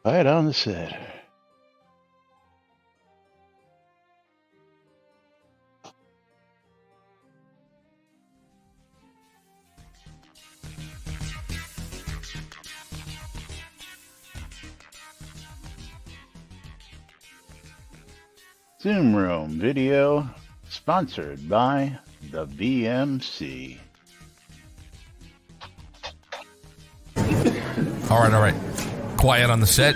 Right on the set. Zoom Room video sponsored by the BMC. All right. Quiet on the set.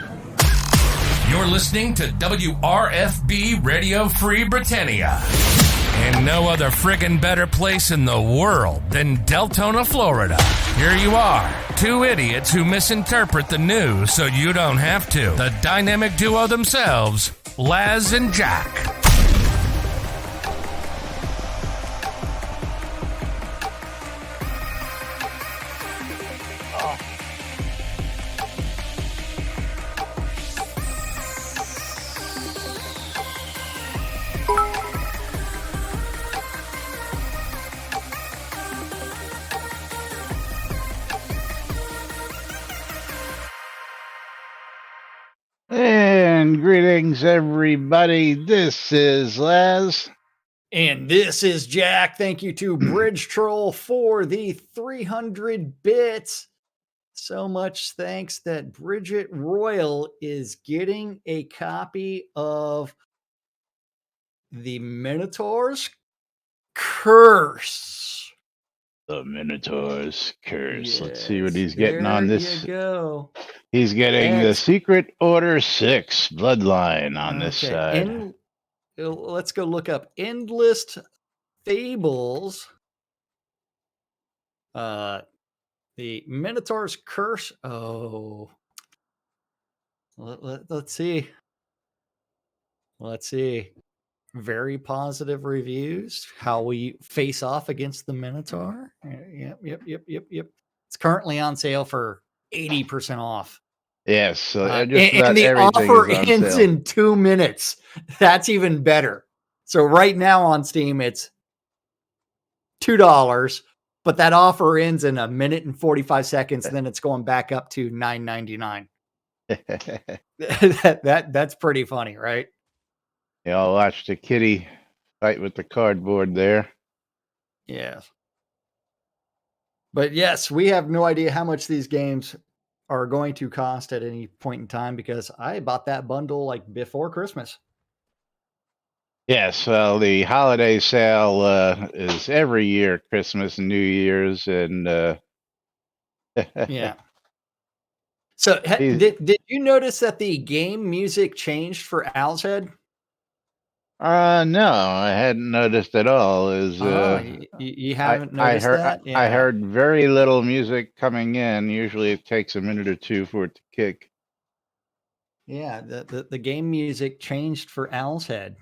You're listening to WRFB Radio Free Britannia. And no other friggin' better place in the world than Deltona, Florida. Here you are, two idiots who misinterpret the news so you don't have to. The dynamic duo themselves, Laz and Jack. And greetings, everybody. This is Laz. And this is Jack. Thank you to Bridge Troll for the 300 bits. So much thanks that Bridget Royal is getting a copy of The Minotaur's Curse. The Minotaur's Curse. Yes, Let's see what he's getting on this. There you go. He's getting the Secret Order 6 Bloodline on this side. Let's go look up Endless Fables. The Minotaur's Curse. Oh, let's see. Let's see. Very positive reviews. How we face off against the Minotaur. Yep. It's currently on sale for 80% off. Yes, so and the offer ends in 2 minutes. That's even better. So right now on Steam, it's $2. But that offer ends in 1 minute and 45 seconds. Then it's going back up to $9.99. That's pretty funny, right? Y'all watch the kitty fight with the cardboard there. Yes. But yes, we have no idea how much these games are going to cost at any point in time because I bought that bundle like before Christmas. Yes, well, the holiday sale is every year, Christmas and New Year's, and yeah. So did you notice that the game music changed for Owl's Head? No, I hadn't noticed at all. You haven't noticed that? Yeah. I heard very little music coming in. Usually it takes a minute or two for it to kick. Yeah, the game music changed for Owl's Head.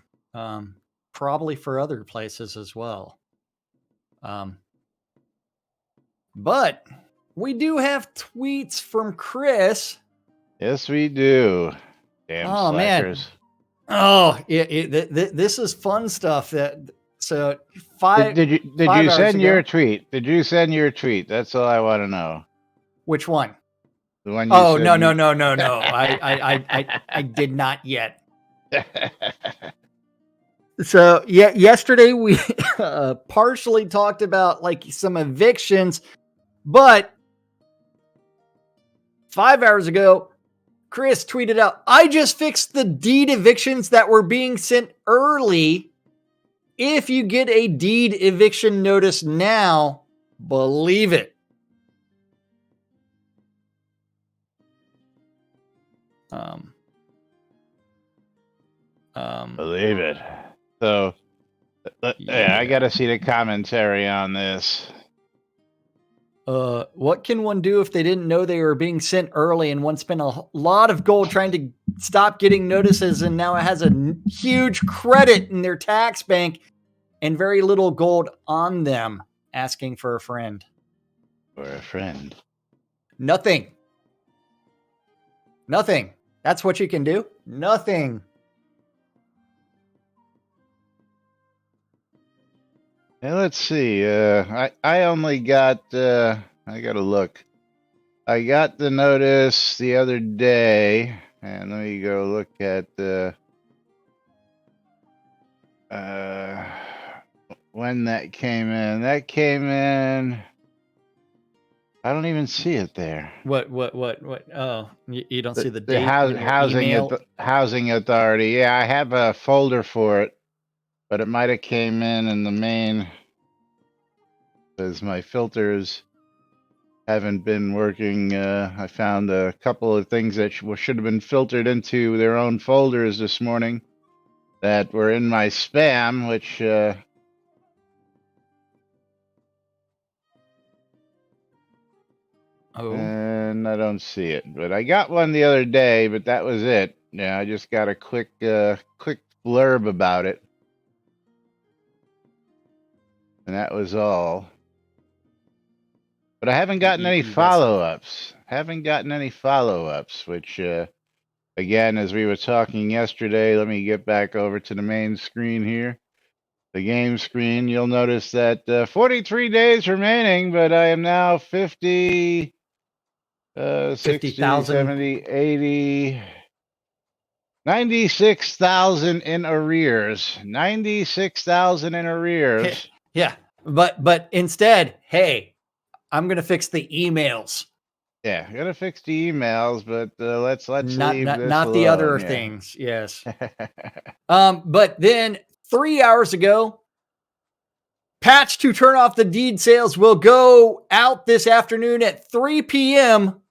Probably for other places as well. But we do have tweets from Chris. Yes, we do. Damn slackers. Man. Oh, this is fun stuff. Did you send your tweet? Did you send your tweet? That's all I want to know. Which one? The one. No. I did not yet. So yeah, yesterday we partially talked about like some evictions, but 5 hours ago, Chris tweeted out, I just fixed the deed evictions that were being sent early. If you get a deed eviction notice now, believe it. Believe it. So, yeah, I got to see the commentary on this. What can one do if they didn't know they were being sent early and one spent a lot of gold trying to stop getting notices and now it has a huge credit in their tax bank and very little gold on them asking for a friend? For a friend. Nothing. That's what you can do. Nothing. Now, let's see. I only got, I got to look. I got the notice the other day. And let me go look at when that came in. That came in. I don't even see it there. What? Oh, you don't see the The date in your email? housing authority. Yeah, I have a folder for it, but it might have came in the main, because my filters haven't been working. I found a couple of things that should have been filtered into their own folders this morning that were in my spam, which and I don't see it. But I got one the other day, but that was it. Yeah, I just got a quick blurb about it, and that was all. But I haven't gotten any follow-ups. Which, again, as we were talking yesterday, let me get back over to the main screen here. The game screen, you'll notice that 43 days remaining, but I am now 50, 60, 50,000. 70, 80, 96,000 in arrears. 96,000 in arrears. Yeah, but instead, hey, I'm gonna fix the emails. Yeah, I'm gonna fix the emails, but let's not leave this not alone. the other things. Yes. But then 3 hours ago, patch to turn off the deed sales will go out this afternoon at 3 p.m.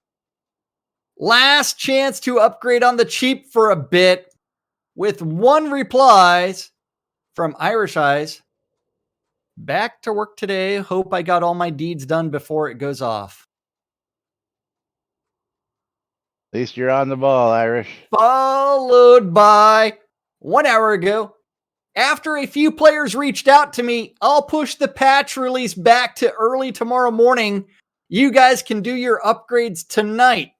Last chance to upgrade on the cheap for a bit, with one replies from Irish Eyes. Back to work today. Hope I got all my deeds done before it goes off. At least you're on the ball, Irish. Followed by 1 hour ago, after a few players reached out to me, I'll push the patch release back to early tomorrow morning. You guys can do your upgrades tonight.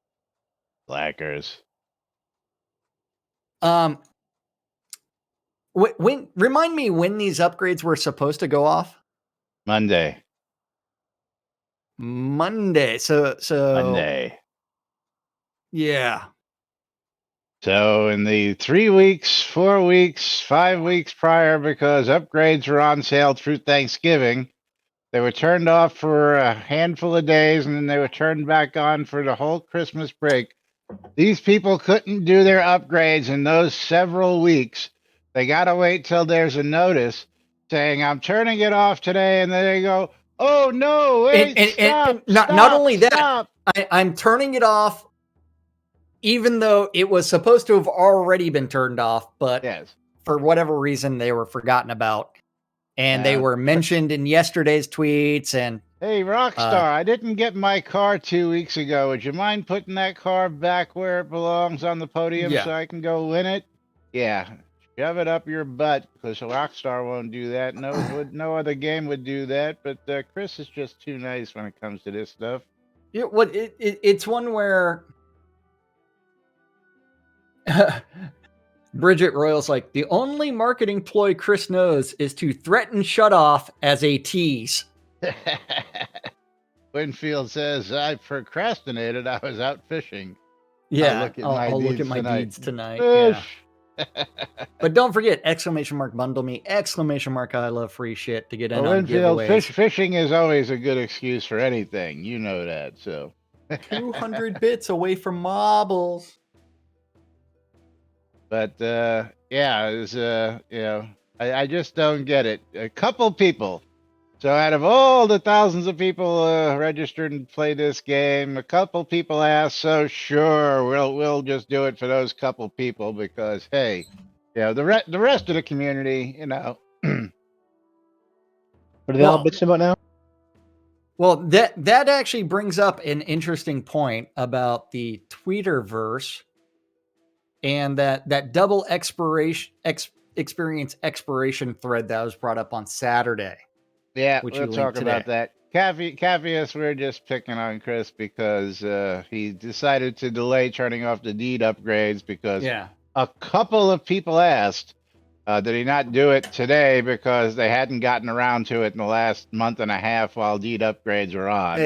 Slackers. Remind me when these upgrades were supposed to go off? Monday. So Monday. Yeah. So in the 3 weeks, 4 weeks, 5 weeks prior, because upgrades were on sale through Thanksgiving, they were turned off for a handful of days, and then they were turned back on for the whole Christmas break. These people couldn't do their upgrades in those several weeks. They got to wait till there's a notice saying, I'm turning it off today. And then they go, oh, no, wait, stop. Not only that, I'm turning it off, even though it was supposed to have already been turned off. But yes, for whatever reason, they were forgotten about. And they were mentioned in yesterday's tweets. And hey, Rockstar, I didn't get my car 2 weeks ago. Would you mind putting that car back where it belongs on the podium so I can go win it? Yeah, shove it up your butt, because Rockstar won't do that. No other game would do that. But Chris is just too nice when it comes to this stuff. It's one where Bridget Royal's like, the only marketing ploy Chris knows is to threaten shut off as a tease. Winfield says, I procrastinated. I was out fishing. Yeah, I'll look at my deeds tonight. Yeah. But don't forget, ! Bundle me, ! I love free shit to get in on Winfield, giveaways. Fishing is always a good excuse for anything. You know that, so. 200 bits away from marbles. But, yeah, it was, I just don't get it. A couple people. So out of all the thousands of people registered and played this game, a couple people asked, so sure, we'll just do it for those couple people because, hey, the rest of the community, What are they all bitching about now? Well, that actually brings up an interesting point about the Tweeterverse and that double experience expiration thread that was brought up on Saturday. Yeah, we'll talk about that. Cavius, we're just picking on Chris because he decided to delay turning off the deed upgrades because a couple of people asked, did he not do it today because they hadn't gotten around to it in the last month and a half while deed upgrades were on.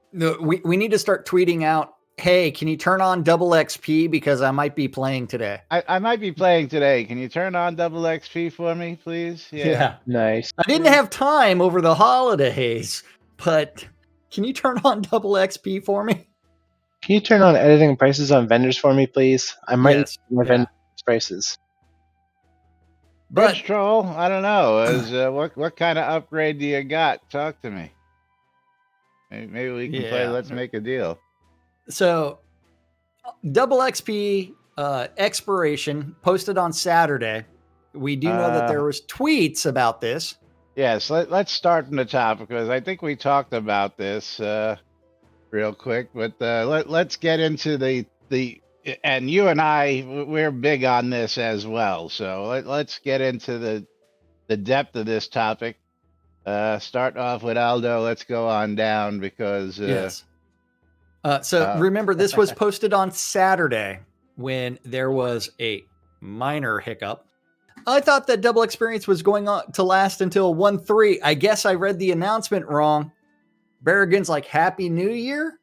We need to start tweeting out Hey, can you turn on double XP because I might be playing today? I might be playing today. Can you turn on double XP for me, please? Yeah. Nice. I didn't have time over the holidays, but can you turn on double XP for me? Can you turn on editing prices on vendors for me, please? I might Yes. need my Yeah. vendors prices. Bridge But troll. I don't know. What kind of upgrade do you got? Talk to me. Maybe we can play. yeah. Let's make a deal. So double XP expiration posted on Saturday. We do know that there was tweets about this. Yes. Let's start from the top because I think we talked about this real quick. But let's get into the. And you and we're big on this as well. So let's get into the depth of this topic. Start off with Aldo. Let's go on down because Yes. So remember, this was posted on Saturday when there was a minor hiccup. I thought that double experience was going on to last until 1-3. I guess I read the announcement wrong. Berrigan's like, Happy New Year?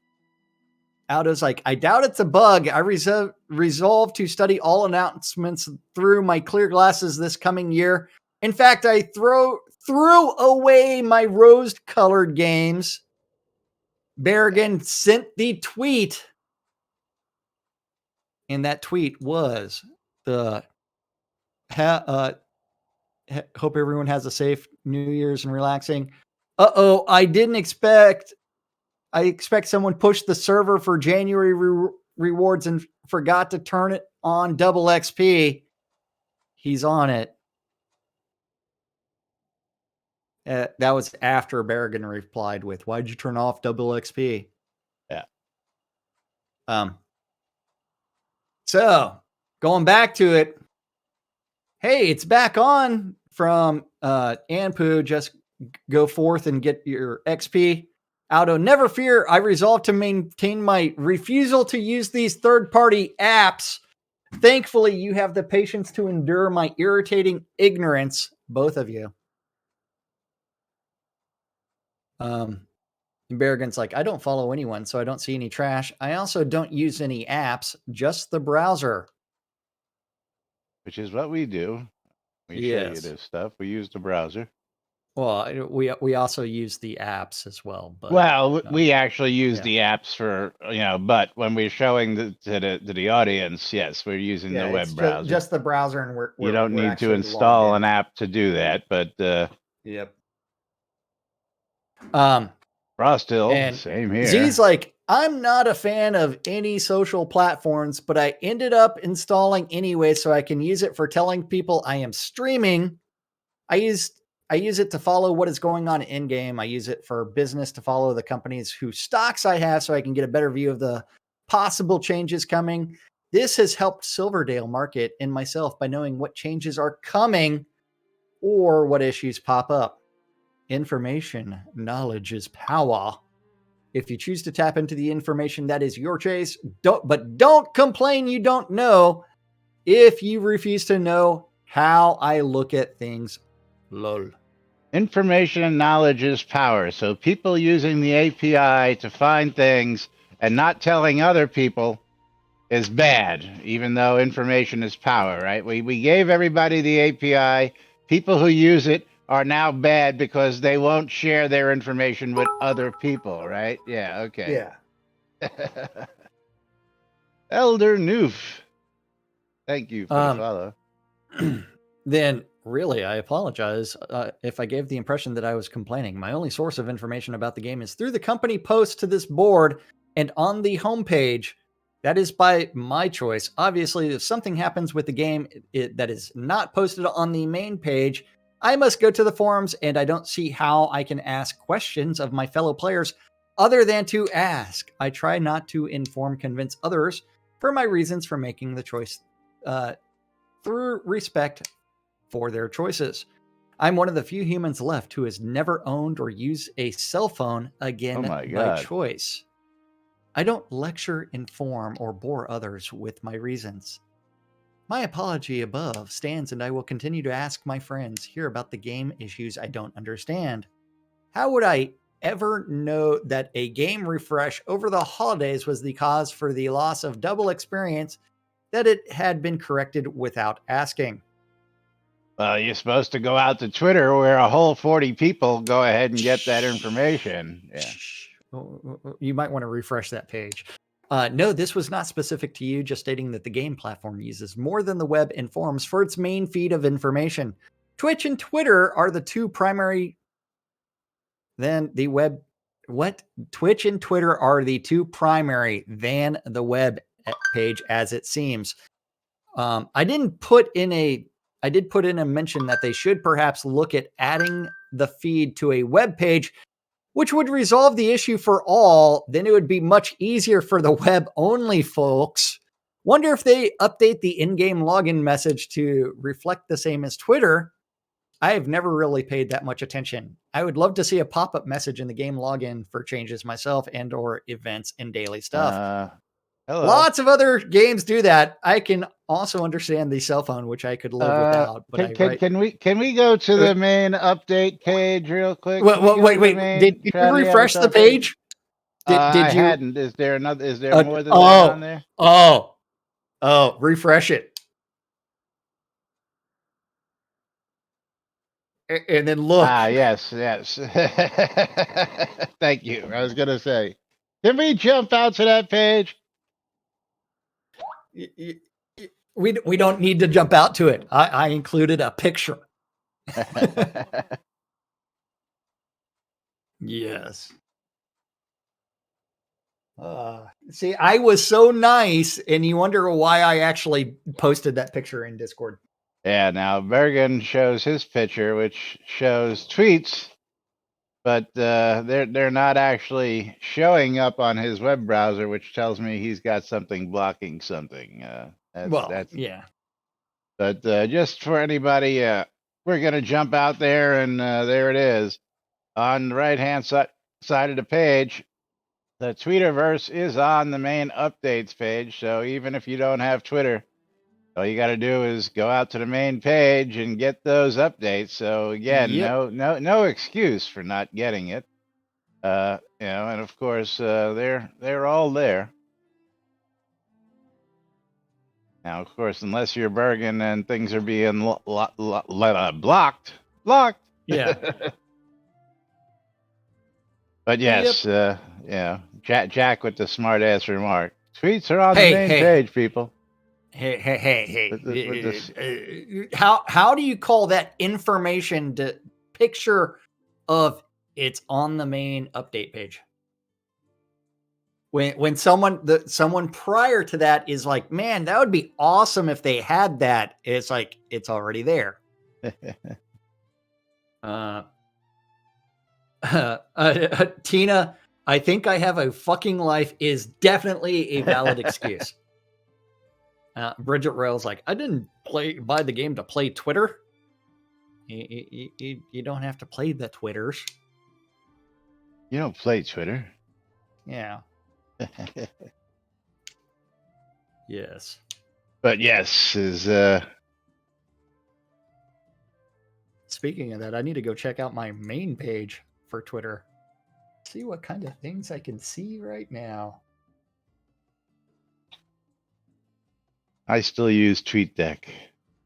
Aldo's like, I doubt it's a bug. I resolved to study all announcements through my clear glasses this coming year. In fact, I threw away my rose-colored games. Berrigan sent the tweet. And that tweet was the hope everyone has a safe New Year's and relaxing. I expect someone pushed the server for January rewards and forgot to turn it on double XP. He's on it. That was after Berrigan replied with, "Why'd you turn off double XP?" Yeah. So going back to it, hey, it's back on from Anpu. Just go forth and get your XP. Aldo, never fear. I resolved to maintain my refusal to use these third-party apps. Thankfully, you have the patience to endure my irritating ignorance, both of you. And Berrigan's like, I don't follow anyone, so I don't see any trash. I also don't use any apps, just the browser. which is what we do. We show you Yes. this stuff. We use the browser. Well, we also use the apps as well. But Well, we actually use yeah. the apps for but when we're showing to the audience, yes, we're using the web it's browser. just the browser, and we're You don't we're need to actually install logged an app to do that, but in. Yep. Frostil, And same here. Z's like, I'm not a fan of any social platforms, but I ended up installing anyway so I can use it for telling people I am streaming. I use it to follow what is going on in game. I use it for business to follow the companies whose stocks I have so I can get a better view of the possible changes coming. This has helped Silverdale Market and myself by knowing what changes are coming or what issues pop up. Information, knowledge is power. If you choose to tap into the information, that is your choice. Don't complain you don't know if you refuse to know how I look at things. Lol. Information and knowledge is power. So people using the API to find things and not telling other people is bad, even though information is power, right? We gave everybody the API. People who use it are now bad because they won't share their information with other people, right? Yeah, okay. Yeah. Elder Noof. Thank you for the follow. Then, really, I apologize if I gave the impression that I was complaining. My only source of information about the game is through the company post to this board and on the homepage. That is by my choice. Obviously, if something happens with the game that is not posted on the main page, I must go to the forums, and I don't see how I can ask questions of my fellow players other than to ask. I try not to convince others for my reasons for making the choice through respect for their choices. I'm one of the few humans left who has never owned or used a cell phone again by choice. I don't lecture, inform, or bore others with my reasons. My apology above stands, and I will continue to ask my friends here about the game issues I don't understand. How would I ever know that a game refresh over the holidays was the cause for the loss of double experience, that it had been corrected without asking. Well, you're supposed to go out to Twitter where a whole 40 people go ahead and get that information. Yeah. You might want to refresh that page. No, this was not specific to you, just stating that the game platform uses more than the web and forums for its main feed of information. Twitch and Twitter are the two primary. Then the web. What? Twitch and Twitter are the two primary than the web page, as it seems. I did put in a mention that they should perhaps look at adding the feed to a web page, which would resolve the issue for all. Then it would be much easier for the web only folks. Wonder if they update the in-game login message to reflect the same as Twitter. I have never really paid that much attention. I would love to see a pop-up message in the game login for changes myself and or events and daily stuff. Hello. Lots of other games do that. I can also understand the cell phone, which I could live without. But can we go to the main update page real quick? Wait. Did you refresh the page? Did I you? hadn't. Is there another? Is there more than that on there? Oh! Refresh it, and then look. Yes. Thank you. I was gonna say, can we jump out to that page? We don't need to jump out to it. I included a picture. Yes. See, I was so nice, and you wonder why I actually posted that picture in Discord. Yeah, now Bergen shows his picture, which shows tweets, but they're not actually showing up on his web browser, which tells me he's got something blocking something. Yeah. But just for anybody, we're gonna jump out there, and there it is on the right-hand side of the page. The Tweeterverse is on the main updates page, so even if you don't have Twitter, all you got to do is go out to the main page and get those updates. So again, no excuse for not getting it. And of course, they're all there. Now, of course, unless you're Bergen and things are being blocked. Yeah. But yes, Jack with the smart ass remark. Tweets are on the main page, people. Hey. How do you call that information to picture of it's on the main update page? When someone prior to that is like, man, that would be awesome if they had that. It's like, it's already there. Tina, I think I have a fucking life is definitely a valid excuse. Bridget Royal's like, I didn't buy the game to play Twitter. You don't have to play the Twitters. You don't play Twitter. Yeah. Yes. But yes, Speaking of that, I need to go check out my main page for Twitter. See what kind of things I can see right now. I still use TweetDeck.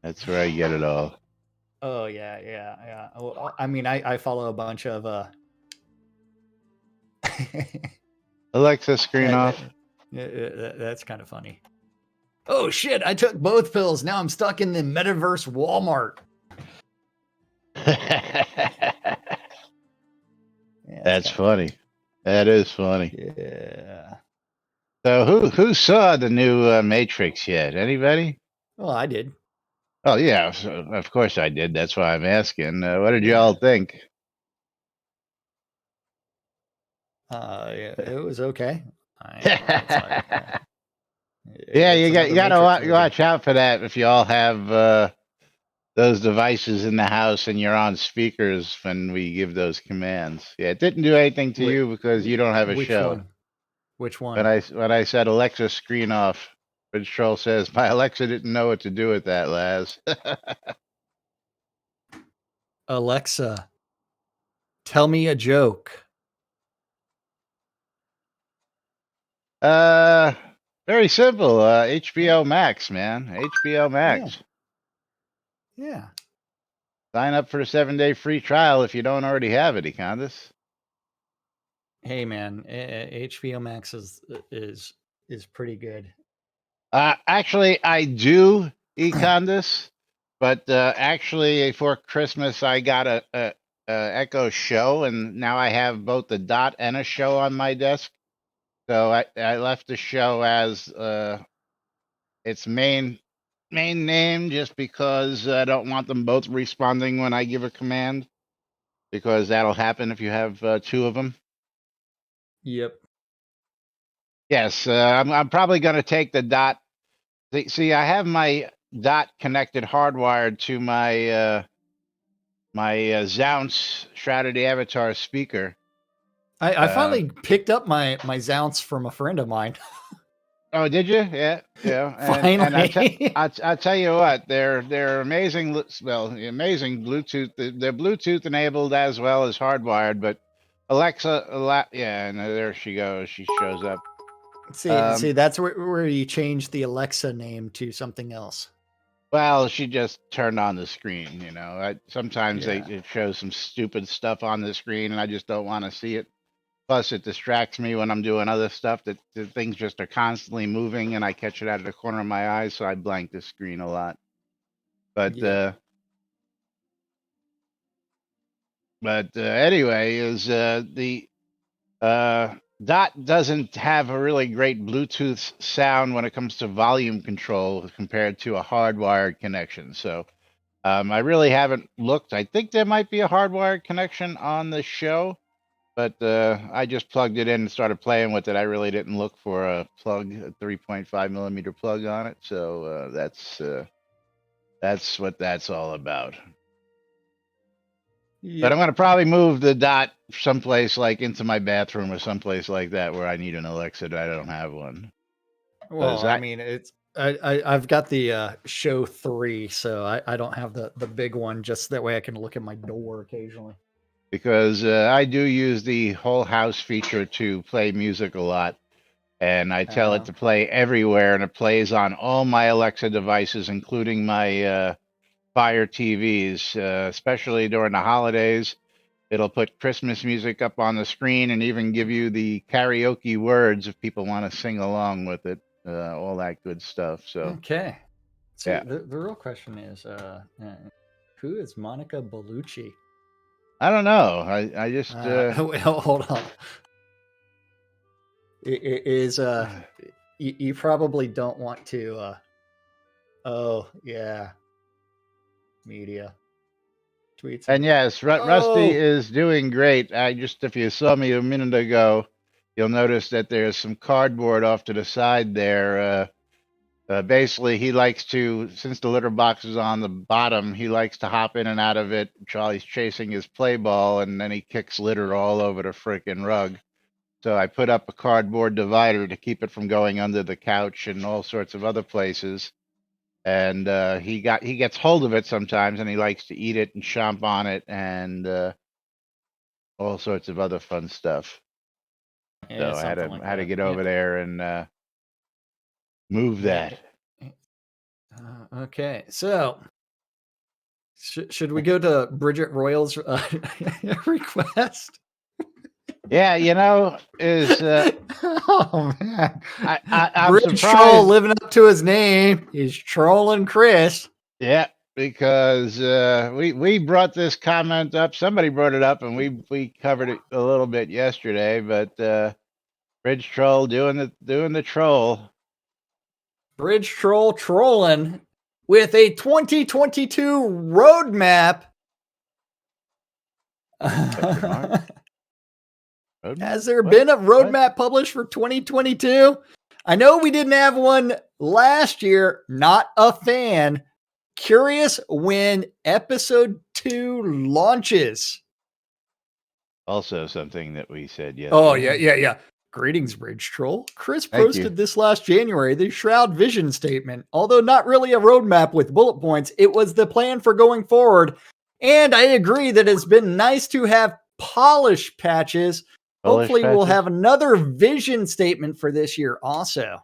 That's where I get it all. Oh yeah. Well, I mean, I follow a bunch of Alexa, screen off. That's kind of funny. Oh shit! I took both pills. Now I'm stuck in the metaverse Walmart. That's funny. That is funny. Yeah. So who saw the new Matrix yet? Anybody? Well, I did. Oh yeah, of course I did. That's why I'm asking. What did y'all think? It was okay. Yeah, you gotta watch out for that if you all have those devices in the house and you're on speakers when we give those commands. Yeah, it didn't do anything to you because you don't have a show. Which one? When I said Alexa, screen off, Bridge Troll says my Alexa didn't know what to do with that, Laz. Alexa, tell me a joke. Uh, Very simple. HBO Max, man. HBO Max. Yeah. Sign up for a 7-day free trial if you don't already have it, Econdas. Hey, man, HBO Max is pretty good. Actually, I do, Econdas, but actually for Christmas I got a Echo Show, and now I have both the Dot and a Show on my desk. So I left the Show as its main name just because I don't want them both responding when I give a command, because that'll happen if you have two of them. Yep. Yes, I'm probably going to take the Dot. See, I have my Dot connected hardwired to my Zounce Shrouded Avatar speaker. I finally picked up my Zounce from a friend of mine. Oh, did you? Yeah, yeah. And Finally. I tell you what, they're amazing. Well, amazing Bluetooth. They're Bluetooth enabled as well as hardwired. But Alexa, yeah, and there she goes. She shows up. See, that's where you change the Alexa name to something else. Well, she just turned on the screen. Sometimes Yeah. it shows some stupid stuff on the screen, and I just don't want to see it. Plus, it distracts me when I'm doing other stuff. That things just are constantly moving, and I catch it out of the corner of my eye, so I blank the screen a lot. But Yeah. Anyway, is the Dot doesn't have a really great Bluetooth sound when it comes to volume control compared to a hardwired connection. So I really haven't looked. I think there might be a hardwired connection on the Show. But I just plugged it in and started playing with it. I really didn't look for a plug, a 3.5 millimeter plug on it. So that's what that's all about. Yep. But I'm going to probably move the Dot someplace like into my bathroom or someplace like that where I need an Alexa. I don't have one. Well, I mean, it's I've got the Show 3, so I don't have the big one, just that way I can look at my door occasionally. Because I do use the whole house feature to play music a lot. And I tell it to play everywhere, and it plays on all my Alexa devices, including my Fire TVs, especially during the holidays. It'll put Christmas music up on the screen and even give you the karaoke words if people want to sing along with it, all that good stuff. So, okay. So yeah. the real question is, who is Monica Bellucci? I don't know. I just hold on. It is you probably don't want to. Oh yeah, media tweets. And yes, Rusty is doing great. If you saw me a minute ago, you'll notice that there's some cardboard off to the side there. Basically, he likes to, since the litter box is on the bottom, he likes to hop in and out of it while he's chasing his play ball, and then he kicks litter all over the frickin' rug. So I put up a cardboard divider to keep it from going under the couch and all sorts of other places. And he gets hold of it sometimes, and he likes to eat it and chomp on it, and all sorts of other fun stuff. So I had to get over there and move that. Okay, so should we go to Bridget Royal's request? Yeah, is oh man, I'm Bridge surprised. Troll living up to his name. He's trolling Chris. Yeah, because we brought this comment up. Somebody brought it up, and we covered it a little bit yesterday. But Bridge Troll doing the troll. Bridge Troll trolling with a 2022 roadmap. Has there been a roadmap published for 2022? I know we didn't have one last year. Not a fan. Curious when episode 2 launches. Also something that we said yesterday. Oh, yeah. Greetings, Bridge Troll. Chris posted this last January, the Shroud vision statement. Although not really a roadmap with bullet points, it was the plan for going forward. And I agree that it's been nice to have polish patches Hopefully, we'll patches? have another vision statement for this year also.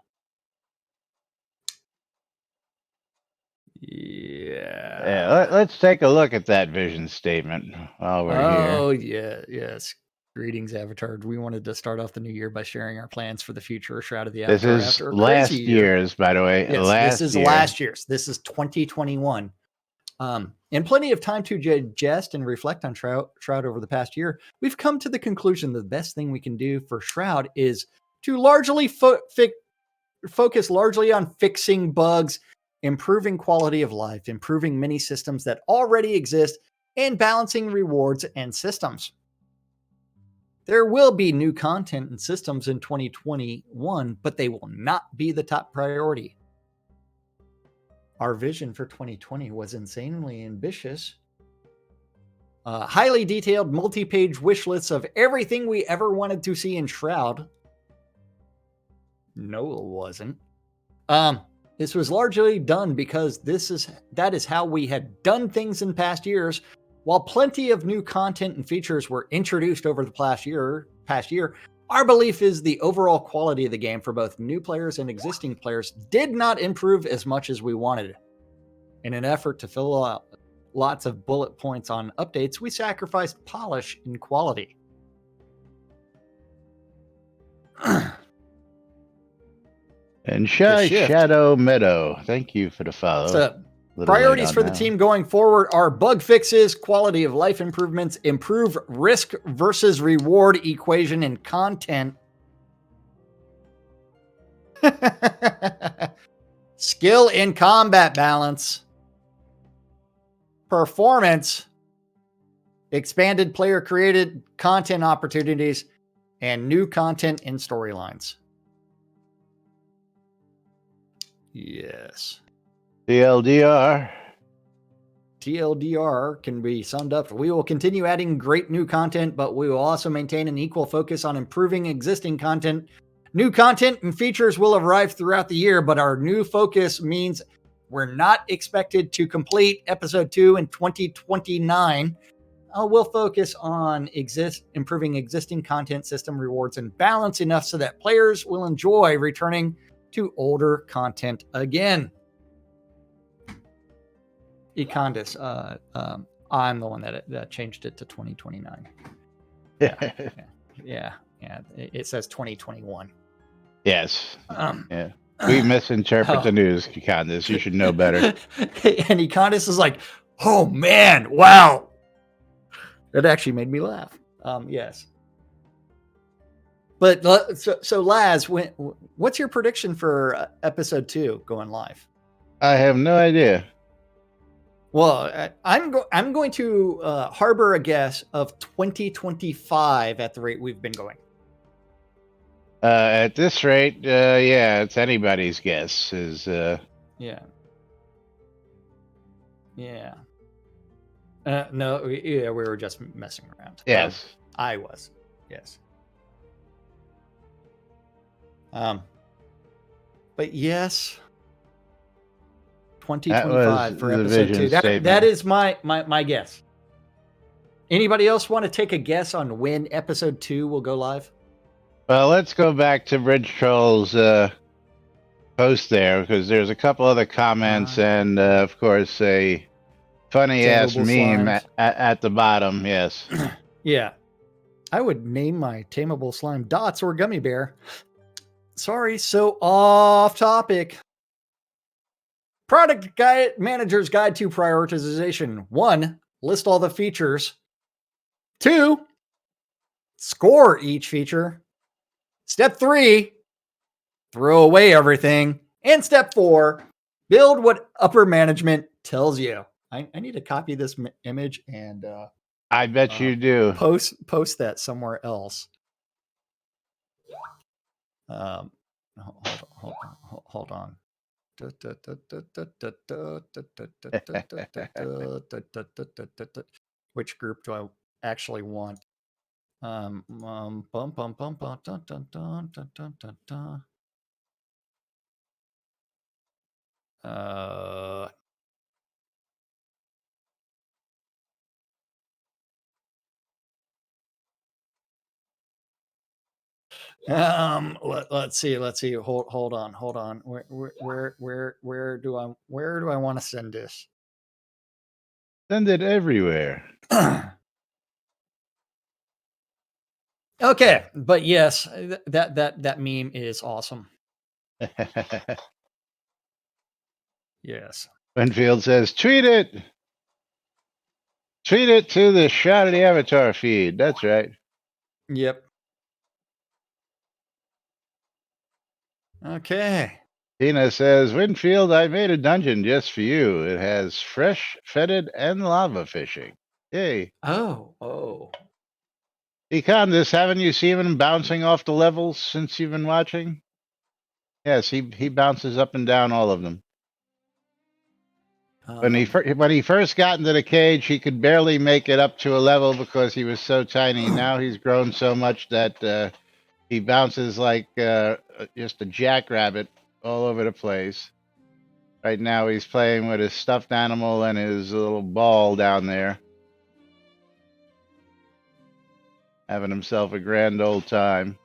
Yeah, Yeah. let's take a look at that vision statement while we're here. Oh, yeah. Yes. Greetings, Avatar. We wanted to start off the new year by sharing our plans for the future of Shroud of the This Avatar is after a crazy last year. year's, by the way. Yes, this is Year. last year's. This is 2021. And plenty of time to digest and reflect on Shroud over the past year. We've come to the conclusion that the best thing we can do for Shroud is to largely focus largely on fixing bugs, improving quality of life, improving many systems that already exist, and balancing rewards and systems. There will be new content and systems in 2021, but they will not be the top priority. Our vision for 2020 was insanely ambitious. Highly detailed multi-page wish lists of everything we ever wanted to see in Shroud. No, it wasn't. This was largely done because that is how we had done things in past years. While plenty of new content and features were introduced over the past year, our belief is the overall quality of the game for both new players and existing players did not improve as much as we wanted. In an effort to fill out lots of bullet points on updates, we sacrificed polish and quality. And Shadow Meadow, thank you for the follow. So, priorities for the team going forward are bug fixes, quality of life improvements, improve risk versus reward equation in content, skill in combat balance, performance, expanded player created content opportunities, and new content in storylines. Yes. TLDR can be summed up. We will continue adding great new content, but we will also maintain an equal focus on improving existing content. New content and features will arrive throughout the year, but our new focus means we're not expected to complete episode 2 in 2029. We'll focus on improving existing content, system rewards, and balance enough so that players will enjoy returning to older content again. Econdis, I'm the one that changed it to 2029. Yeah. It says 2021. Yes. Yeah. We misinterpret the news, Econdis. You should know better. And Econdis is like, oh man, wow. That actually made me laugh. Yes. But so Laz, what's your prediction for episode 2 going live? I have no idea. Well, I'm going to harbor a guess of 2025 at the rate we've been going. At this rate, yeah, it's anybody's guess. Yeah. No, we were just messing around. Yes. I was. Yes. But yes, 2025 for episode 2. That is my guess. Anybody else want to take a guess on when episode 2 will go live? Well, let's go back to Bridge Troll's post there, because there's a couple other comments and, of course, a funny-ass meme at the bottom, yes. Yeah. I would name my tameable slime Dots or Gummy Bear. Sorry, so off topic. Product Manager's Guide to Prioritization. 1, list all the features. 2, score each feature. Step 3, throw away everything. And step 4, build what upper management tells you. I need to copy this image and I bet you do. Post that somewhere else. Hold on. Which group do I actually want? Let's see. Hold on. Where do I want to send this? Send it everywhere. Okay, but yes, that meme is awesome. Yes. Winfield says, tweet it. Tweet it to the Shot of the Avatar feed. That's right. Yep. Okay. Tina says, Winfield, I made a dungeon just for you. It has fresh, fetid, and lava fishing. Yay. Oh. Econdis, haven't you seen him bouncing off the levels since you've been watching? Yes, he bounces up and down all of them. When he first got into the cage, he could barely make it up to a level because he was so tiny. Now he's grown so much that he bounces like just a jackrabbit all over the place. Right now, he's playing with his stuffed animal and his little ball down there, having himself a grand old time.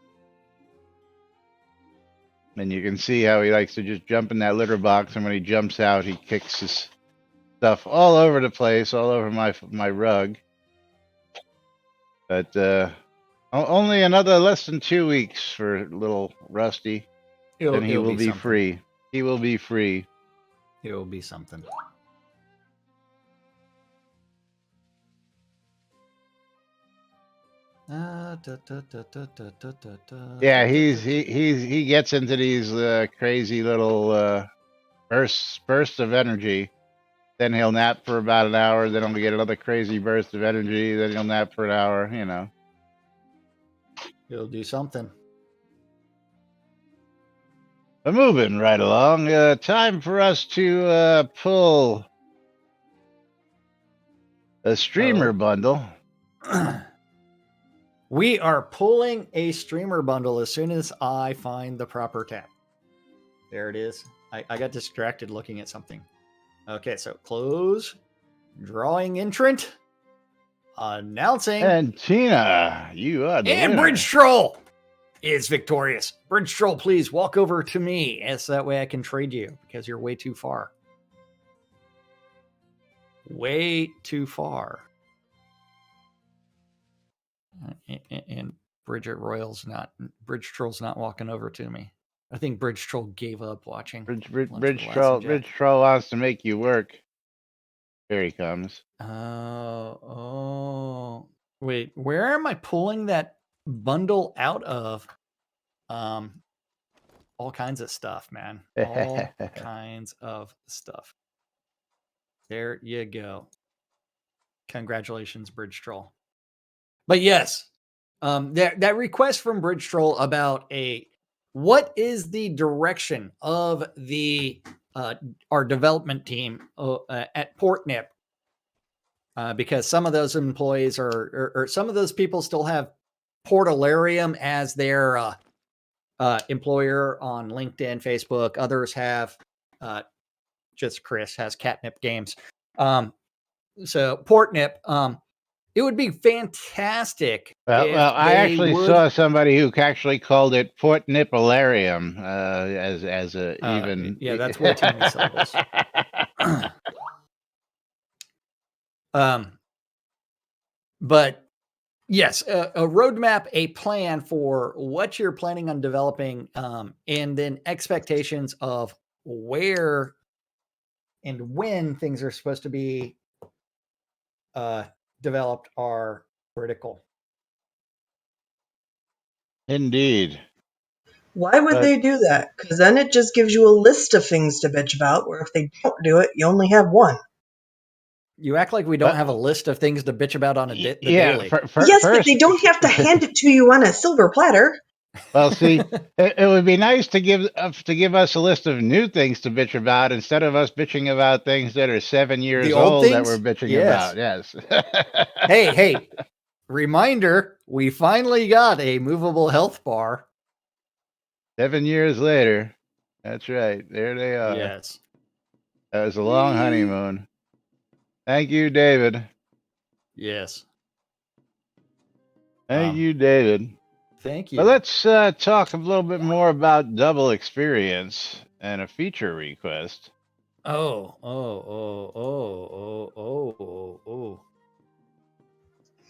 And you can see how he likes to just jump in that litter box, and when he jumps out, he kicks his stuff all over the place, all over my rug. But only another less than 2 weeks for little Rusty. Then he will be free. He will be free. It will be something. Yeah, he gets into these crazy little bursts of energy. Then he'll nap for about an hour. Then he'll get another crazy burst of energy. Then he'll nap for an hour. You know, He'll do something. but moving right along. Time for us to pull a streamer bundle. We are pulling a streamer bundle as soon as I find the proper tab. There it is. I got distracted looking at something. Okay, so close. Drawing entrant. Announcing. And Tina, you are the and winner. Bridge Troll is victorious. Bridge Troll, please walk over to me. As that way I can trade you because you're way too far. Way too far. And Bridget Royal's not, Bridge Troll's not walking over to me. I think Bridge Troll gave up watching. Bridge Troll wants to make you work. Here he comes. Wait, where am I pulling that bundle out of? All kinds of stuff, man. All kinds of stuff. There you go. Congratulations, Bridge Troll. But yes, that request from Bridge Troll about what is the direction of the our development team at Portnip? Because some of those employees or some of those people still have Portalarium as their employer on LinkedIn, Facebook. Others have just Chris has Catnip Games. So Portnip. It would be fantastic. Well, I actually saw somebody who actually called it Port Nippolarium as a even. Yeah, that's way too many syllables. But yes, a roadmap, a plan for what you're planning on developing, and then expectations of where and when things are supposed to be developed are critical. Indeed. Why would they do that? Because then it just gives you a list of things to bitch about, where if they don't do it, you only have one. You act like we don't have a list of things to bitch about on the daily. Yes, but they don't have to hand it to you on a silver platter. Well, see, it would be nice to give us a list of new things to bitch about instead of us bitching about things that are 7 years old that we're bitching about. Yes. Hey, reminder, we finally got a movable health bar. 7 years later. That's right. There they are. Yes. That was a long honeymoon. Thank you, David. Yes. Thank you, David. Thank But you. let's talk a little bit more about double experience and a feature request. Oh.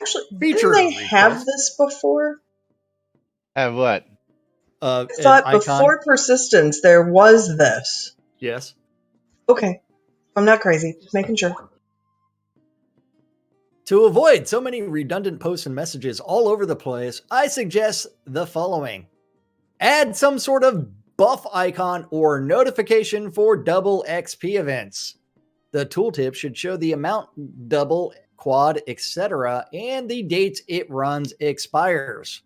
Actually, didn't Feature they have request. this before? Have what? I An thought icon. before persistence there was this. Yes. Okay, I'm not crazy. Just making sure. To avoid so many redundant posts and messages all over the place, I suggest the following. Add some sort of buff icon or notification for double XP events. The tooltip should show the amount, double, quad, etc., and the dates it runs expires.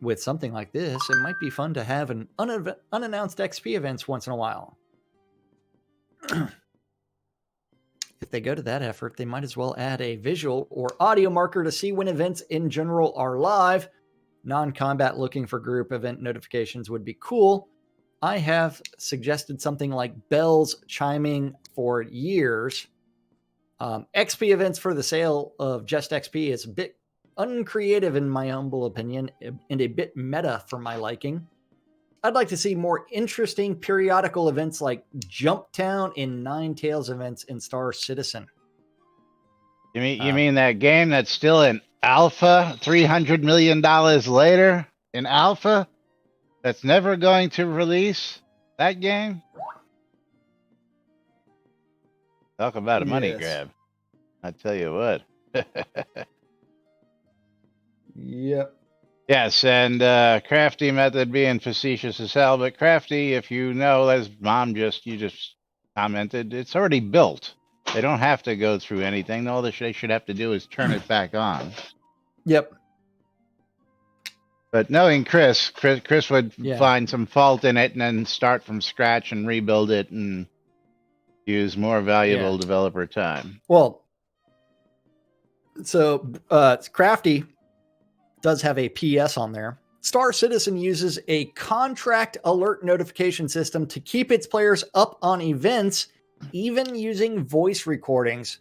With something like this, it might be fun to have an unannounced XP events once in a while. If they go to that effort, they might as well add a visual or audio marker to see when events in general are live. Non-combat looking for group event notifications would be cool. I have suggested something like bells chiming for years. XP events for the sale of just XP is a bit uncreative in my humble opinion and a bit meta for my liking. I'd like to see more interesting periodical events like Jump Town and Nine Tails events in Star Citizen. You mean that game that's still in alpha $300 million later in alpha that's never going to release? That game? Talk about a money grab. I tell you what. Yep. Yes, and Crafty method being facetious as hell, but Crafty, if you know, as Mom just commented, it's already built. They don't have to go through anything. All they should have to do is turn it back on. Yep. But knowing Chris would Yeah. find some fault in it and then start from scratch and rebuild it and use more valuable developer time. Well, so Crafty does have a PS on there. Star Citizen uses a contract alert notification system to keep its players up on events, even using voice recordings.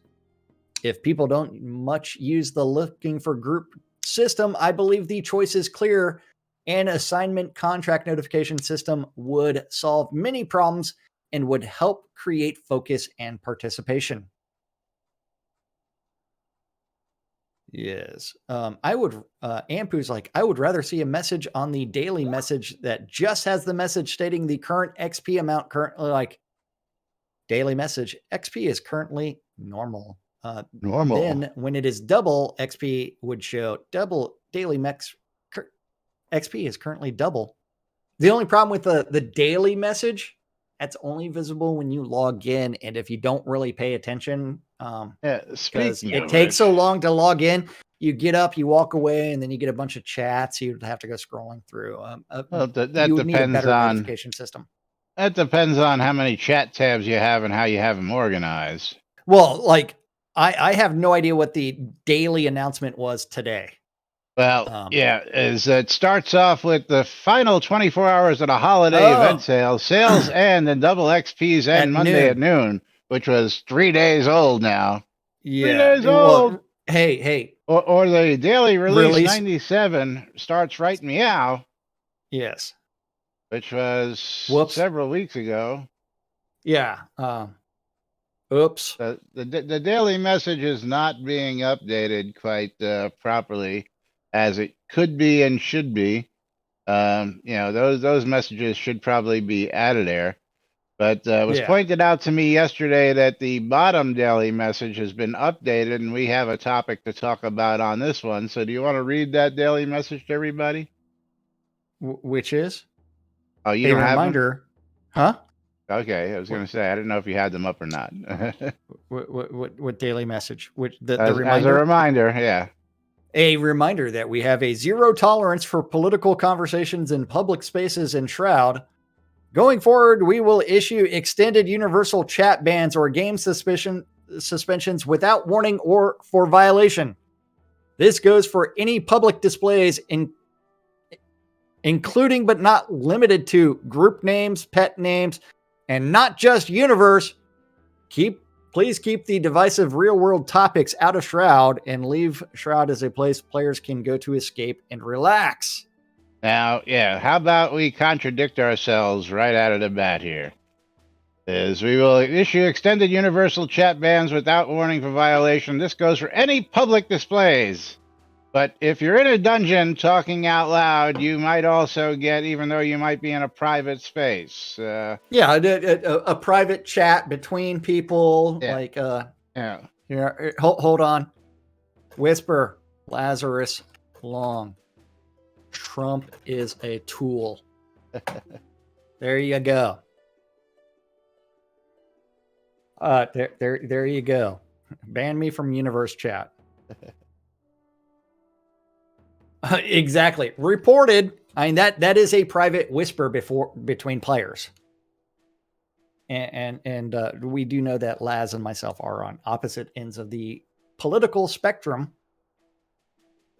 If people don't much use the looking for group system, I believe the choice is clear. An assignment contract notification system would solve many problems and would help create focus and participation. Yes. I would, Ampu's like, I would rather see a message on the daily message that just has the message stating the current XP amount currently, like daily message. XP is currently normal. Normal. Then when it is double, XP would show double daily XP is currently double. The only problem with the daily message, that's only visible when you log in. And if you don't really pay attention, because it takes so long to log in, you get up, you walk away, and then you get a bunch of chats you'd have to go scrolling through. Well, that you would depends need a better on notification system. That depends on how many chat tabs you have and how you have them organized. Well, like I have no idea what the daily announcement was today. Well, it starts off with the final 24 hours of the holiday event sale. Sales end and double XPs end Monday at noon, which was 3 days old now. Yeah. 3 days old. Well, hey. Or the daily release 97 starts right meow. Yes. Which was several weeks ago. Yeah. Oops. The daily message is not being updated quite properly as it could be and should be. Those messages should probably be added there. But it was pointed out to me yesterday that the bottom daily message has been updated, and we have a topic to talk about on this one. So do you want to read that daily message to everybody? Which is? Oh, you don't have them? Reminder. Huh? Okay, I was going to say I didn't know if you had them up or not. What daily message? Which the reminder? As a reminder, yeah. A reminder that we have a zero tolerance for political conversations in public spaces in Shroud. Going forward, we will issue extended universal chat bans or game suspensions without warning or for violation. This goes for any public displays including but not limited to group names, pet names, and not just universe. Keep Please keep the divisive real-world topics out of Shroud and leave Shroud as a place players can go to escape and relax. Now, yeah, how about we contradict ourselves right out of the bat here? Is we will issue extended universal chat bans without warning for violation. This goes for any public displays. But if you're in a dungeon talking out loud, you might also get, even though you might be in a private space. Yeah, a private chat between people, Yeah. like Yeah. here, hold on. Whisper, Lazarus Long. Trump is a tool. There you go. There you go. Ban me from universe chat. Exactly. Reported. I mean, that is a private whisper between players. And we do know that Laz and myself are on opposite ends of the political spectrum.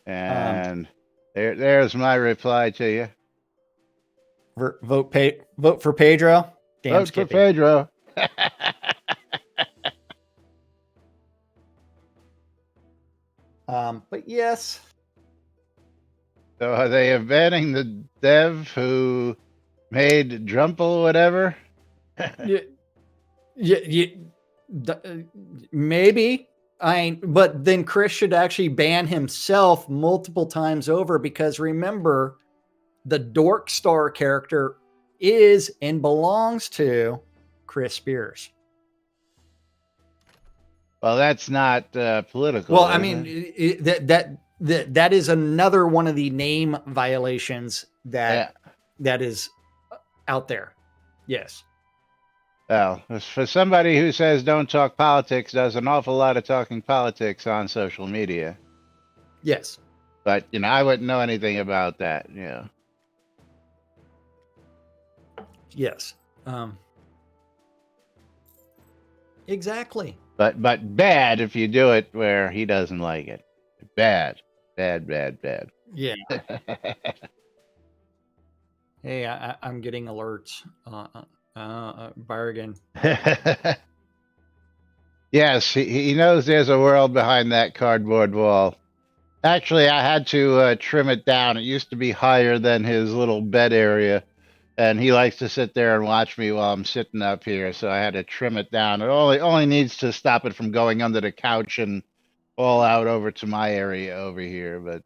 And there's my reply to you. Vote for Pedro. Damn, Vote Skippy. for Pedro. But yes. So are they banning the dev who made Drumple whatever? Maybe. But then Chris should actually ban himself multiple times over, because remember, the Dork Star character is and belongs to Chris Spears. Well, that's not political. Well, I mean, that is another one of the name violations that is out there. Yes. Well, for somebody who says don't talk politics, does an awful lot of talking politics on social media. Yes. But, I wouldn't know anything about that. Yeah. Yes. Exactly. But bad if you do it where he doesn't like it. Bad. Yeah. Hey, I'm getting alerts. Bargain. Yes, he knows there's a world behind that cardboard wall. Actually, I had to trim it down. It used to be higher than his little bed area, and he likes to sit there and watch me while I'm sitting up here, so I had to trim it down. It only needs to stop it from going under the couch and all out over to my area over here. But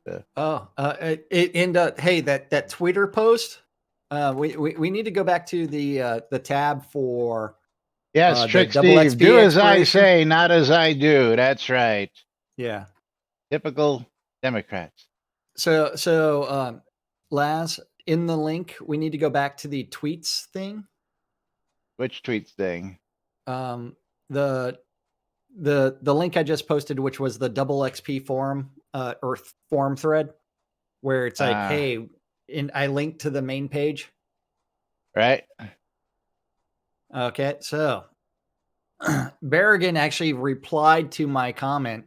hey, that Twitter post. We need to go back to the tab for yes, Trick double Steve. XP Do as I expiration. say, not as I do. That's right. Yeah. Typical Democrats. So Laz, in the link, we need to go back to the tweets thing. Which tweets thing? The link I just posted, which was the double XP forum or forum thread, where it's like, hey, I linked to the main page. Right. Okay, so Berrigan actually replied to my comment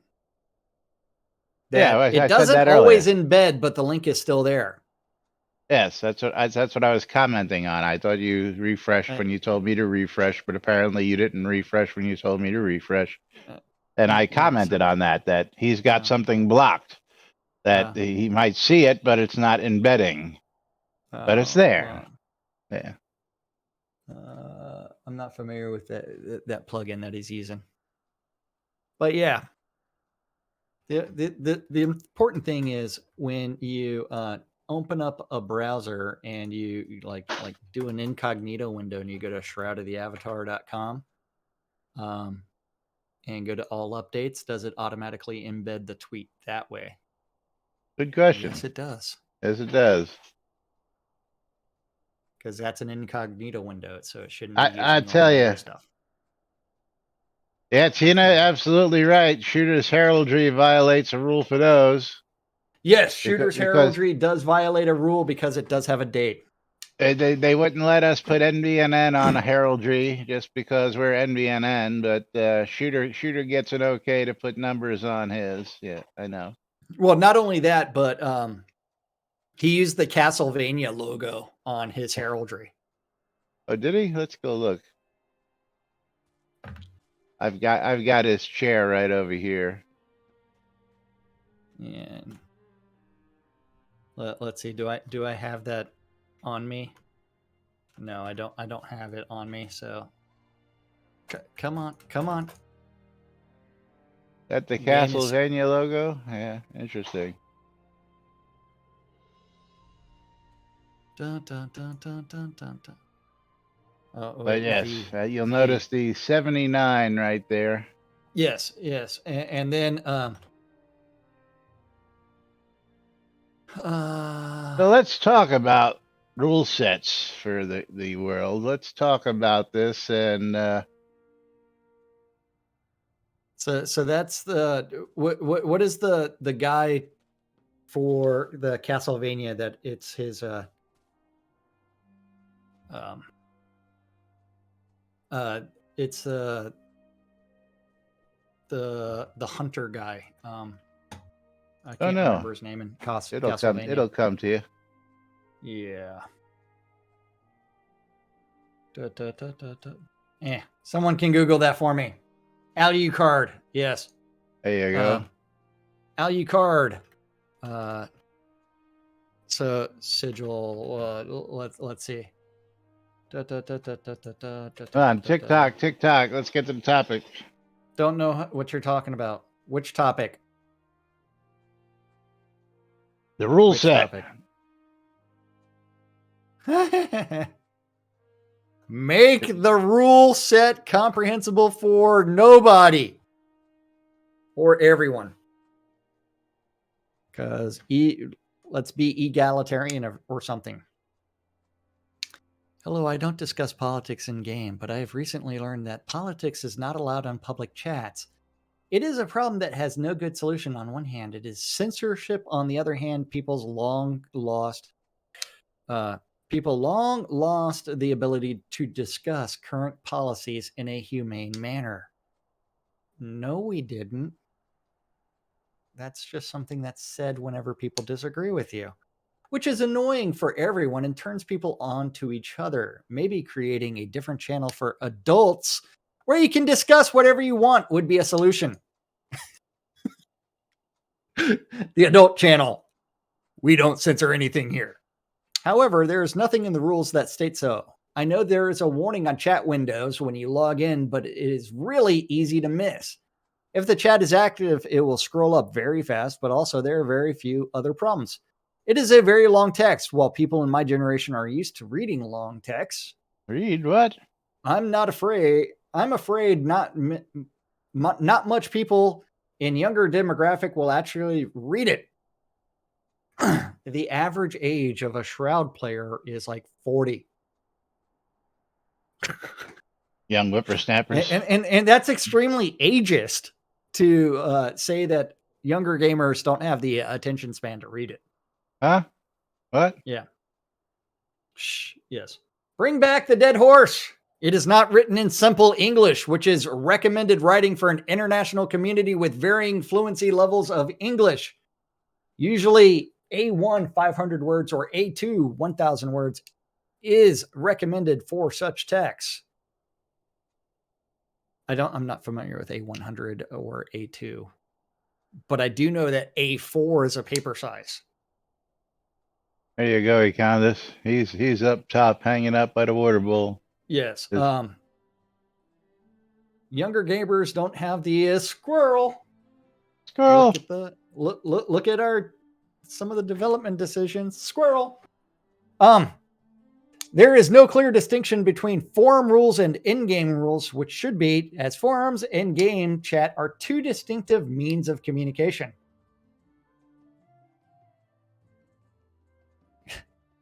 that it doesn't always embed, but the link is still there. Yes, that's what I was commenting on. I thought you refreshed when you told me to refresh, but apparently you didn't refresh when you told me to refresh. And I commented on that he's got something blocked, that he might see it, but it's not embedding. But it's there. Yeah. I'm not familiar with that plugin that he's using. But yeah. The important thing is when you open up a browser and you like do an incognito window and you go to shroudoftheavatar.com and go to all updates, does it automatically embed the tweet that way? Good question. Yes, it does. Yes, it does. Because that's an incognito window, so it shouldn't. I tell you. Stuff. Yeah, Tina, absolutely right. Shooter's heraldry violates a rule for those. Yes, Shooter's heraldry does violate a rule because it does have a date. They wouldn't let us put NBNN on a heraldry just because we're NBNN, but Shooter gets an okay to put numbers on his. Yeah, I know. Well, not only that, but he used the Castlevania logo on his heraldry. Oh, did he? Let's go look. I've got his chair right over here. And let's see. Do I have that on me? No, I don't. I don't have it on me. So come on. That the Game is Castlevania logo? Yeah, interesting. dun dun dun dun dun dun dun. Oh But wait, yes, V. you'll V. notice the 79 right there. Yes, and then So let's talk about rule sets for the world. Let's talk about this and so that's the what is the guy for the Castlevania that it's his um it's the hunter guy. I oh can't no, remember his name in it'll Castlevania. come to you. Yeah. Someone can Google that for me. Alucard. Yes. There you go. Alucard. So sigil. Let's see. Come on, TikTok. Let's get to the topic. Don't know what you're talking about. Which topic? The rule Which set. topic? Make the rule set comprehensible for nobody or everyone. Because let's be egalitarian or something. Hello, I don't discuss politics in game, but I have recently learned that politics is not allowed on public chats. It is a problem that has no good solution on one hand. It is censorship on the other hand. People long lost the ability to discuss current policies in a humane manner. No, we didn't. That's just something that's said whenever people disagree with you, which is annoying for everyone and turns people on to each other. Maybe creating a different channel for adults where you can discuss whatever you want would be a solution. The adult channel. We don't censor anything here. However, there is nothing in the rules that state so. I know there is a warning on chat windows when you log in, but it is really easy to miss. If the chat is active, it will scroll up very fast, but also there are very few other problems. It is a very long text. While people in my generation are used to reading long texts, Read what? I'm afraid not much people in younger demographic will actually read it. The average age of a Shroud player is like 40. Young whippersnappers. And that's extremely ageist to say that younger gamers don't have the attention span to read it. Huh? What? Yeah. Yes. Bring back the dead horse. It is not written in simple English, which is recommended writing for an international community with varying fluency levels of English. Usually A1 500 words or A2 1000 words is recommended for such texts. I'm not familiar with A100 or A2, but I do know that A4 is a paper size. There you go, Econdas. He's up top, hanging up by the water bowl. Yes. Younger gamers don't have the squirrel. Squirrel. Look at some of the development decisions. Squirrel. There is no clear distinction between forum rules and in-game rules, which should be, as forums and game chat are two distinctive means of communication.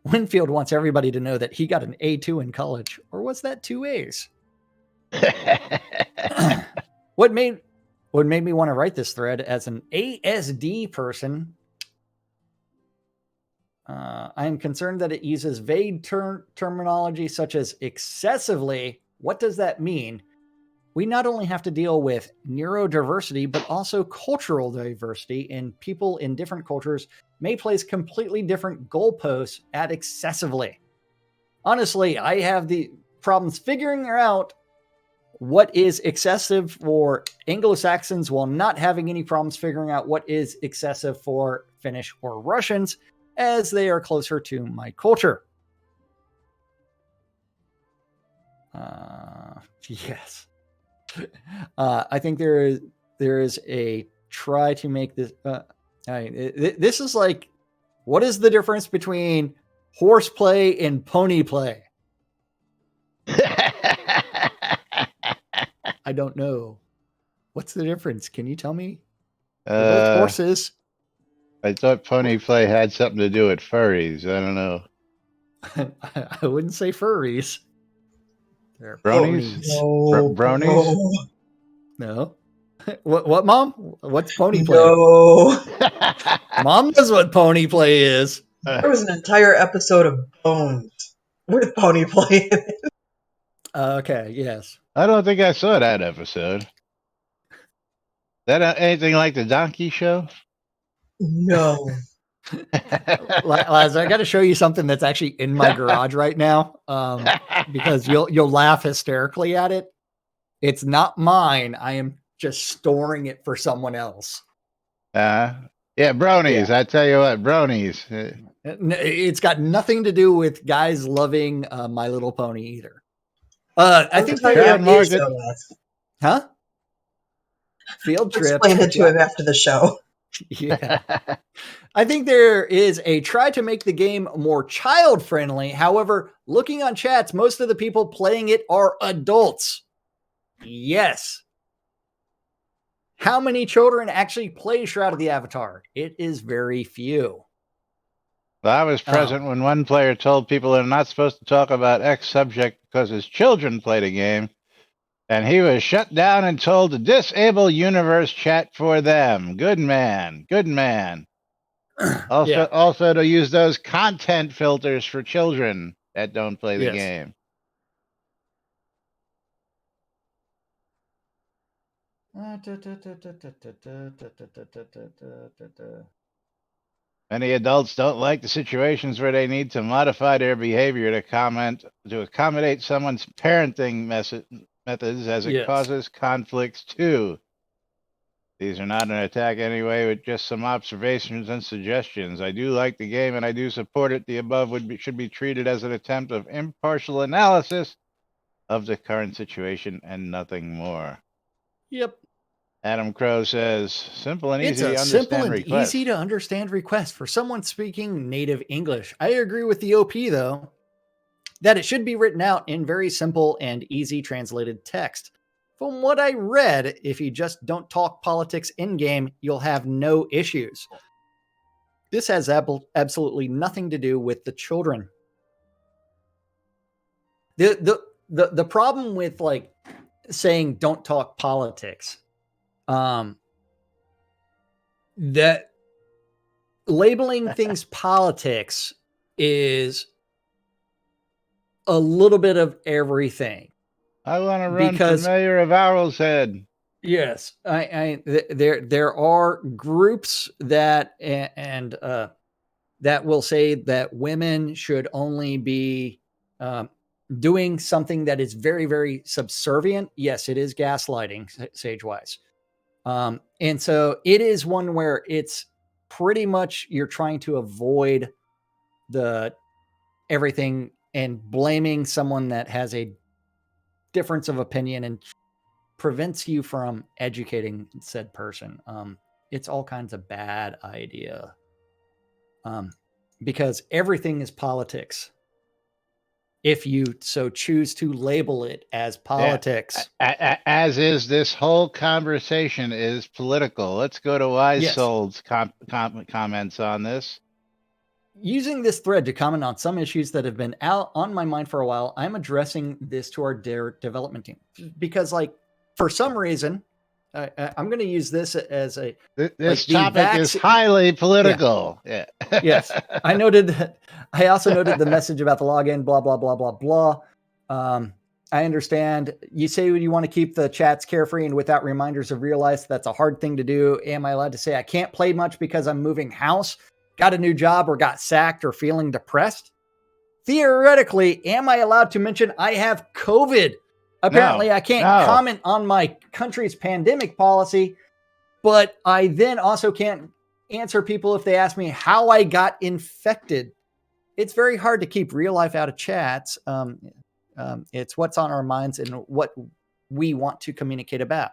Winfield wants everybody to know that he got an A2 in college, or was that 2 A's? What made me want to write this thread as an ASD person? I am concerned that it uses vague terminology such as excessively. What does that mean? We not only have to deal with neurodiversity, but also cultural diversity, and people in different cultures may place completely different goalposts at excessively. Honestly, I have the problems figuring out what is excessive for Anglo-Saxons while not having any problems figuring out what is excessive for Finnish or Russians, as they are closer to my culture. Yes. I think there is a try to make this. This is like, what is the difference between horseplay and pony play? I don't know. What's the difference? Can you tell me? They're both horses. I thought pony play had something to do with furries. I don't know. I wouldn't say furries. They're Bronies? ponies. Bronies? No. What, Mom? What's pony play? No. Mom knows what pony play is. There was an entire episode of Bones with pony play in it. Okay, yes. I don't think I saw that episode. That anything like the Donkey Show? No. Laz, I got to show you something that's actually in my garage right now, because you'll laugh hysterically at it. It's not mine. I am just storing it for someone else. Yeah, bronies. Yeah. I tell you what, bronies. It's got nothing to do with guys loving My Little Pony either. I think huh? Field trip. Explain it to him after the show. Yeah. I think there is a try to make the game more child friendly. However, looking on chats, most of the people playing it are adults. Yes. How many children actually play Shroud of the Avatar? It is very few. Well, I was present when one player told people they're not supposed to talk about X subject because his children played a game, and he was shut down and told to disable universe chat for them. Good man. Good man. Also to use those content filters for children that don't play the game. Many adults don't like the situations where they need to modify their behavior to accommodate someone's parenting methods, as it causes conflicts too. These are not an attack anyway, with just some observations and suggestions. I do like the game and I do support it. The above should be treated as an attempt of impartial analysis of the current situation and nothing more. Yep. Adam Crow says, simple and easy to understand request. It's a simple and easy to understand request for someone speaking native English. I agree with the OP, though, that it should be written out in very simple and easy translated text. From what I read, if you just don't talk politics in-game, you'll have no issues. This has absolutely nothing to do with the children. The problem with like saying don't talk politics, that labeling things politics is a little bit of everything. I want to run for mayor of Owl's Head. Yes, there are groups that that will say that women should only be doing something that is very, very subservient. Yes, it is gaslighting, Sagewise. And so it is one where it's pretty much you're trying to avoid the everything and blaming someone that has a difference of opinion and prevents you from educating said person. It's all kinds of bad idea. Because everything is politics. If you so choose to label it as politics. Yeah, as is this whole conversation is political. Let's go to Wise Soul's comments on this. Using this thread to comment on some issues that have been out on my mind for a while, I'm addressing this to our development team. Because, like, for some reason, I'm going to use this as a... This topic is highly political. Yeah. Yes. I noted that. I also noted the message about the login, blah, blah, blah, blah, blah. I understand. You say you want to keep the chats carefree and without reminders of real life. That's a hard thing to do. Am I allowed to say I can't play much because I'm moving house, got a new job, or got sacked, or feeling depressed? Theoretically, am I allowed to mention I have COVID? Apparently, I can't no. comment on my country's pandemic policy, but I then also can't answer people if they ask me how I got infected. It's very hard to keep real life out of chats. It's what's on our minds and what we want to communicate about.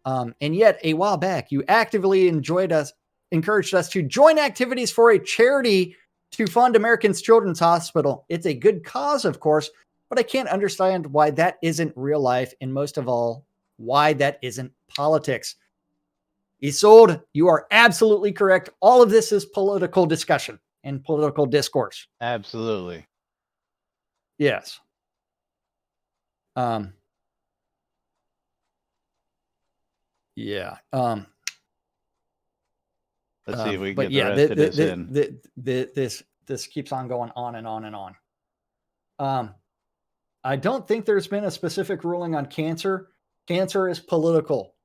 And yet, a while back, you actively encouraged us to join activities for a charity to fund American Children's Hospital. It's a good cause, of course, but I can't understand why that isn't real life, and most of all, why that isn't politics. Isolde, you are absolutely correct. All of this is political discussion and political discourse. Absolutely. Yes. Yeah. Let's see if we can But get the yeah, rest of this in. this keeps on going on and on and on. I don't think there's been a specific ruling on cancer. Cancer is political.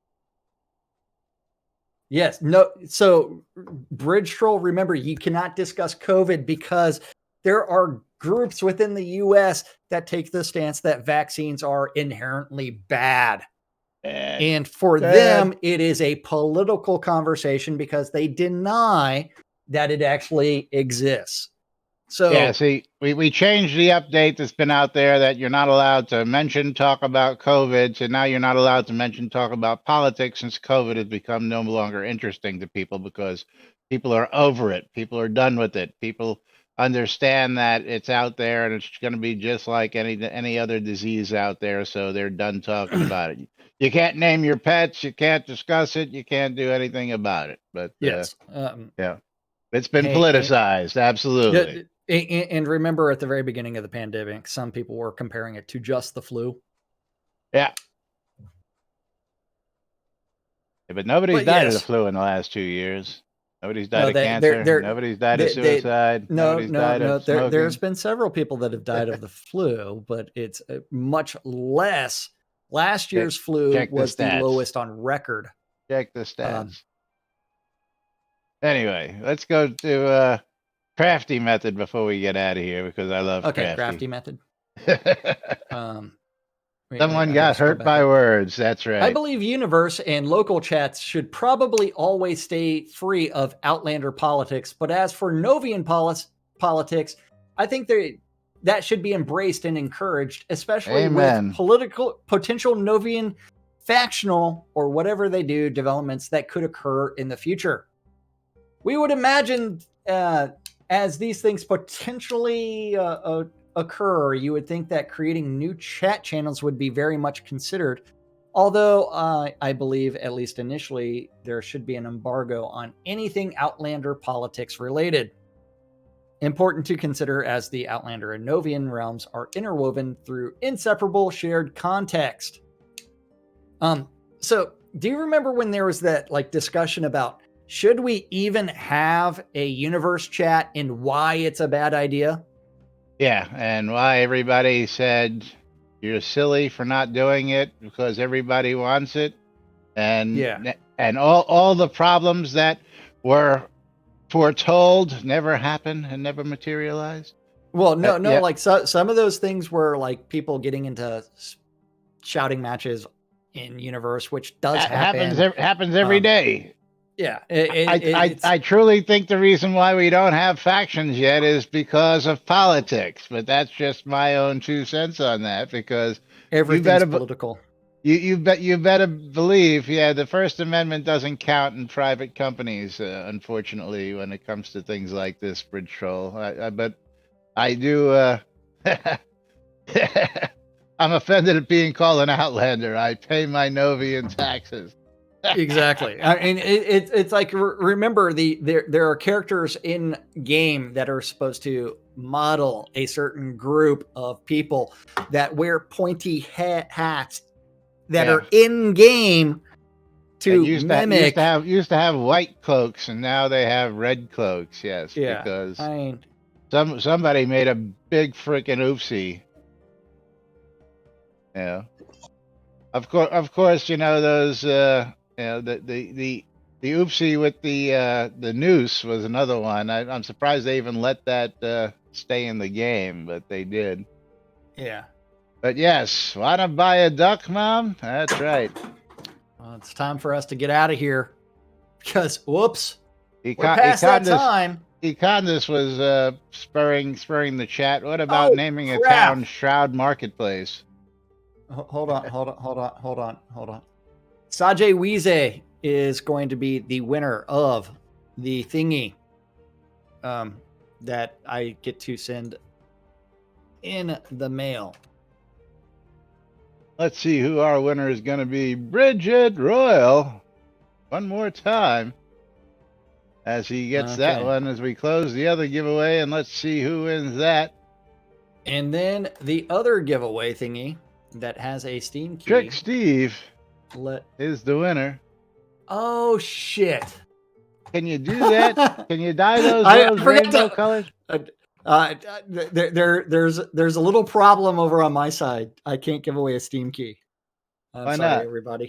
Yes. No. So, Bridge Troll, remember, you cannot discuss COVID because there are groups within the U.S. that take the stance that vaccines are inherently bad. And for them, it is a political conversation because they deny that it actually exists. So yeah, see, we changed the update that's been out there that you're not allowed to talk about COVID. So now you're not allowed to talk about politics since COVID has become no longer interesting to people because people are over it. People are done with it. People understand that it's out there and it's going to be just like any other disease out there. So they're done talking about it. You can't name your pets. You can't discuss it. You can't do anything about it. But yes, yeah, it's been politicized. Absolutely. And remember, at the very beginning of the pandemic, some people were comparing it to just the flu. Yeah. But nobody's died of the flu in the last 2 years. Nobody's died of cancer. Nobody's died of suicide. Nobody's died of smoking. There's been several people that have died of the flu, but it's much less. Last year's flu was the lowest on record. Check the stats. Anyway, let's go to crafty method before we get out of here because I love crafty method. Someone got hurt by words. That's right. I believe Universe and local chats should probably always stay free of Outlander politics. But as for Novian politics, I think that should be embraced and encouraged, especially with potential Novian factional or whatever they do developments that could occur in the future. We would imagine as these things potentially occur, you would think that creating new chat channels would be very much considered. Although I believe, at least initially, there should be an embargo on anything Outlander politics related. Important to consider as the Outlander and Novian realms are interwoven through inseparable shared context. So do you remember when there was that discussion about should we even have a universe chat and why it's a bad idea? Yeah, and why everybody said you're silly for not doing it because everybody wants it, and all the problems that were foretold never happened and never materialized. Well, some of those things were people getting into shouting matches in universe, which does happen. Happens every day. Yeah, I truly think the reason why we don't have factions yet is because of politics. But that's just my own 2 cents on that. Because everything's political. You better believe, the First Amendment doesn't count in private companies, unfortunately, when it comes to things like this, Bridge Troll. But I do. I'm offended at being called an Outlander. I pay my Novian taxes. Exactly. I mean, it's like, remember, there are characters in game that are supposed to model a certain group of people that wear pointy hats that are in game to mimic. Used to have white cloaks, and now they have red cloaks. Yes, because somebody made a big freaking oopsie. Yeah. Of course, those. The oopsie with the noose was another one. I'm surprised they even let that stay in the game, but they did. Yeah. But yes, want to buy a duck, Mom? That's right. It's time for us to get out of here because, whoops, we're Econ- past that Econdis, time. Econdis was spurring the chat. What about Oh, naming a crap. town Shroud Marketplace? Hold on. Sajay Wiese is going to be the winner of the thingy that I get to send in the mail. Let's see who our winner is going to be. Bridget Royal. One more time as he gets that one as we close the other giveaway. And let's see who wins that. And then the other giveaway thingy that has a Steam key. Trick Steve is the winner. Oh, shit. Can you do that? Can you dye those rainbow colors? There's a little problem over on my side. I can't give away a Steam key. Why sorry, not? Oh,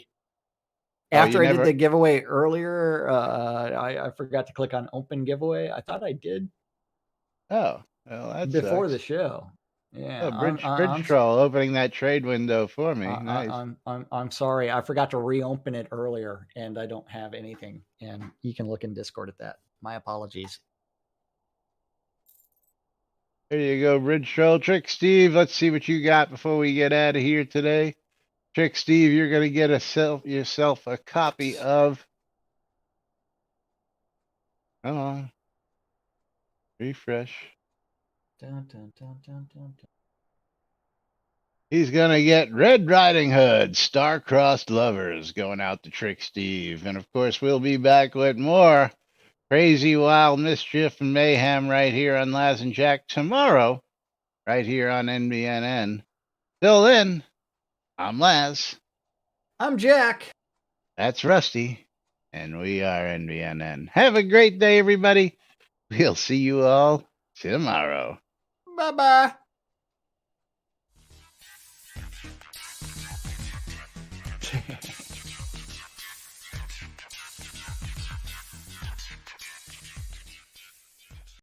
After I did the giveaway earlier, I forgot to click on open giveaway. I thought I did. Oh, well, that's before the show. Yeah, oh, Bridge Troll opening that trade window for me. Nice. I'm sorry. I forgot to reopen it earlier, and I don't have anything. And you can look in Discord at that. My apologies. There you go, Bridge Troll. Trick Steve, let's see what you got before we get out of here today. Trick Steve, you're going to get yourself a copy of. Come on. Refresh. Dun, dun, dun, dun, dun, dun. He's going to get Red Riding Hood, Star-Crossed Lovers, going out to Trick Steve. And, of course, we'll be back with more crazy, wild mischief and mayhem right here on Laz and Jack tomorrow, right here on NBNN. Till then, I'm Laz. I'm Jack. That's Rusty. And we are NBNN. Have a great day, everybody. We'll see you all tomorrow. Bye-bye.